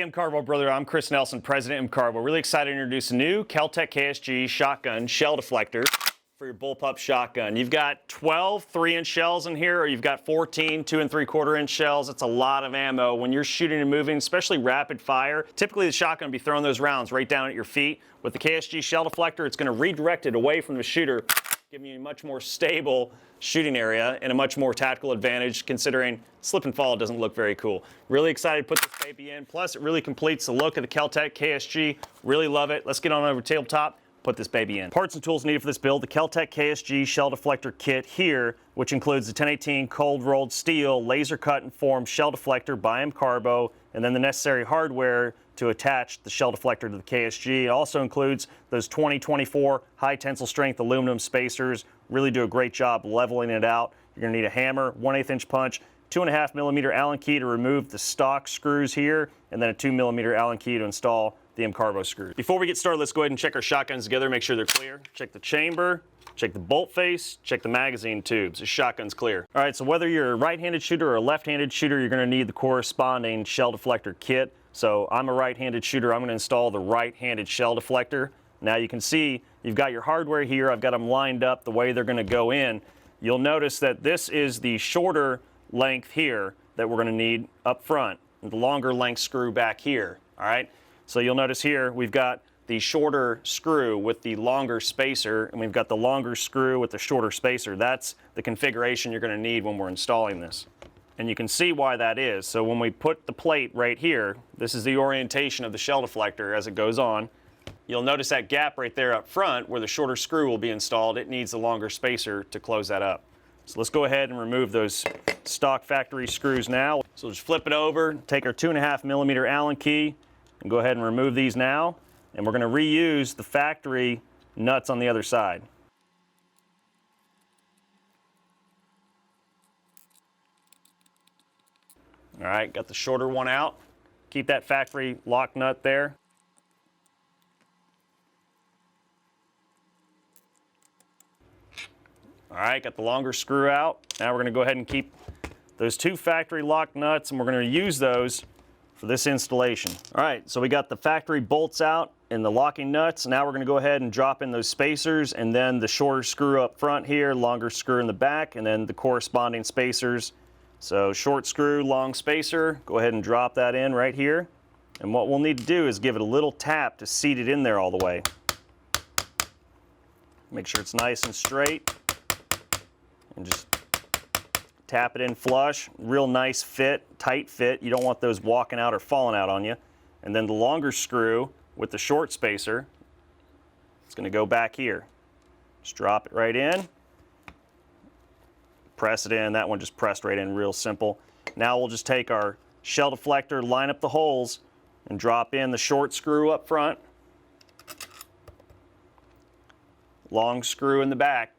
Hey, MCARBO brother, I'm Chris Nelson, President MCARBO. Really excited to introduce a new KEL-TEC KSG shotgun shell deflector for your bullpup shotgun. You've got 12 3-inch shells in here, or you've got 14 2 3/4-inch shells. It's a lot of ammo when you're shooting and moving, especially rapid fire. Typically the shotgun will be throwing those rounds right down at your feet. With the KSG shell deflector, it's going to redirect it away from the shooter, giving you a much more stable shooting area and a much more tactical advantage, considering slip and fall doesn't look very cool. Really excited to put this baby in. Plus, it really completes the look of the KEL-TEC KSG. Really love it. Let's get on over to tabletop, put this baby in. Parts and tools needed for this build: the KEL-TEC KSG shell deflector kit here, which includes the 1018 cold rolled steel laser cut and formed shell deflector by MCARBO, and then the necessary hardware to attach the shell deflector to the KSG. It also includes those 2024 high tensile strength aluminum spacers. Really do a great job leveling it out. You're going to need a hammer, 1/8 inch punch, 2.5 millimeter Allen key to remove the stock screws here, and then a 2 millimeter Allen key to install the MCARBO screws. Before we get started, let's go ahead and check our shotguns together, make sure they're clear. Check the chamber, check the bolt face, check the magazine tubes. The shotgun's clear. All right, so whether you're a right-handed shooter or a left-handed shooter, you're going to need the corresponding shell deflector kit. So I'm a right-handed shooter. I'm going to install the right-handed shell deflector. Now you can see you've got your hardware here. I've got them lined up the way they're going to go in. You'll notice that this is the shorter length here that we're going to need up front, and the longer length screw back here. All right. So you'll notice here we've got the shorter screw with the longer spacer, and we've got the longer screw with the shorter spacer. That's the configuration you're going to need when we're installing this. And you can see why that is. So when we put the plate right here, this is the orientation of the shell deflector as it goes on. You'll notice that gap right there up front where the shorter screw will be installed. It needs the longer spacer to close that up. So let's go ahead and remove those stock factory screws now. So just flip it over, take our 2.5 millimeter Allen key, and go ahead and remove these now. And we're going to reuse the factory nuts on the other side. All right, got the shorter one out. Keep that factory lock nut there. All right, got the longer screw out. Now we're going to go ahead and keep those two factory lock nuts, and we're going to use those for this installation. All right, so we got the factory bolts out and the locking nuts. Now we're going to go ahead and drop in those spacers, and then the shorter screw up front here, longer screw in the back, and then the corresponding spacers. So short screw, long spacer, go ahead and drop that in right here. And what we'll need to do is give it a little tap to seat it in there all the way. Make sure it's nice and straight. And just tap it in flush. Real nice fit, tight fit. You don't want those walking out or falling out on you. And then the longer screw with the short spacer, it's going to go back here. Just drop it right in. Press it in. That one just pressed right in, real simple. Now we'll just take our shell deflector, line up the holes, and drop in the short screw up front, long screw in the back.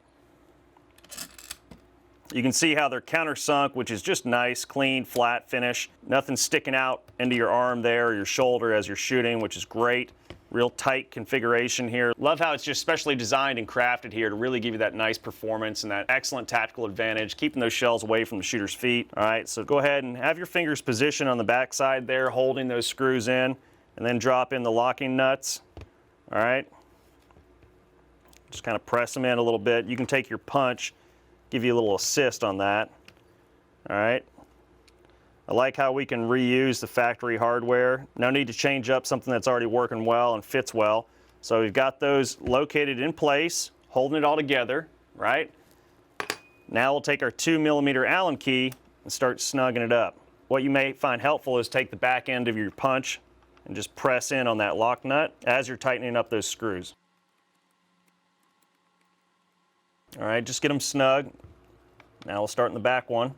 You can see how they're countersunk, which is just nice, clean, flat finish. Nothing sticking out into your arm there or your shoulder as you're shooting, which is great. Real tight configuration here. Love how it's just specially designed and crafted here to really give you that nice performance and that excellent tactical advantage, keeping those shells away from the shooter's feet. All right, so go ahead and have your fingers positioned on the back side there, holding those screws in, and then drop in the locking nuts. All right. Just kind of press them in a little bit. You can take your punch, give you a little assist on that. All right. I like how we can reuse the factory hardware. No need to change up something that's already working well and fits well. So we've got those located in place, holding it all together, right? Now we'll take our 2 millimeter Allen key and start snugging it up. What you may find helpful is take the back end of your punch and just press in on that lock nut as you're tightening up those screws. All right, just get them snug. Now we'll start in the back one.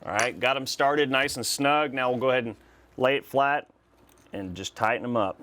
All right, got them started nice and snug. Now we'll go ahead and lay it flat and just tighten them up.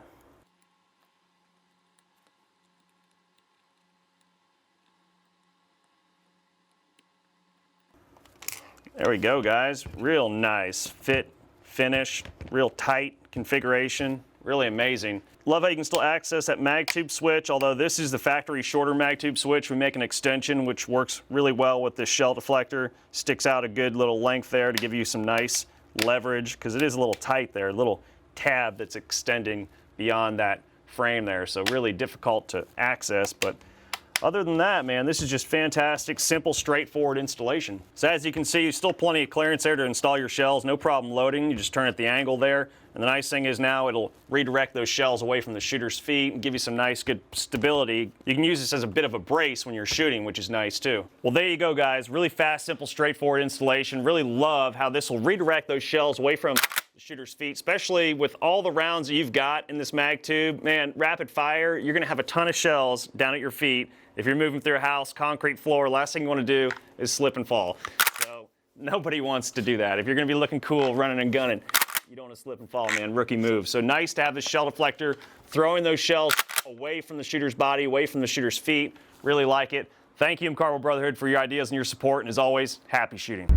There we go, guys. Real nice fit, finish, real tight configuration. Really amazing. Love how you can still access that mag tube switch, although this is the factory shorter mag tube switch. We make an extension which works really well with this shell deflector. Sticks out a good little length there to give you some nice leverage, because it is a little tight there, a little tab that's extending beyond that frame there, so really difficult to access. But other than that, man, this is just fantastic, simple, straightforward installation. So as you can see, still plenty of clearance there to install your shells, no problem loading. You just turn at the angle there. And the nice thing is now it'll redirect those shells away from the shooter's feet and give you some nice, good stability. You can use this as a bit of a brace when you're shooting, which is nice too. Well, there you go, guys. Really fast, simple, straightforward installation. Really love how this will redirect those shells away from the shooter's feet, especially with all the rounds that you've got in this mag tube. Man, rapid fire, you're gonna have a ton of shells down at your feet. If you're moving through a house, concrete floor, last thing you wanna do is slip and fall. So nobody wants to do that. If you're gonna be looking cool, running and gunning, you don't want to slip and fall, man. Rookie move. So nice to have this shell deflector, throwing those shells away from the shooter's body, away from the shooter's feet. Really like it. Thank you, MCARBO Brotherhood, for your ideas and your support, and as always, happy shooting.